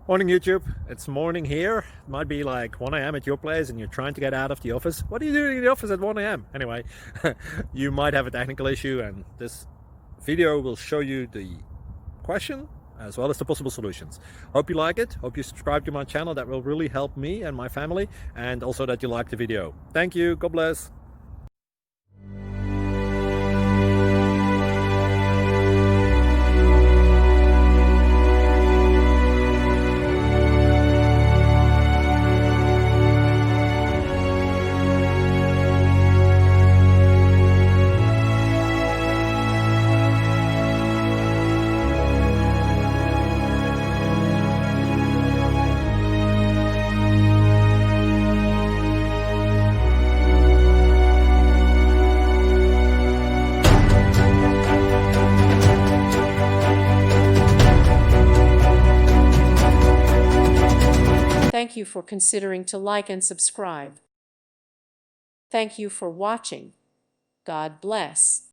Morning YouTube, it's morning here. It might be like 1 a.m. at your place and you're trying to get out of the office. What are you doing in the office at 1 a.m.? Anyway, you might have a technical issue and this video will show you the question as well as the possible solutions. Hope you like it, hope you subscribe to my channel. That will really help me and my family, and also that you like the video. Thank you, God bless. Thank you for considering to like and subscribe. Thank you for watching. God bless.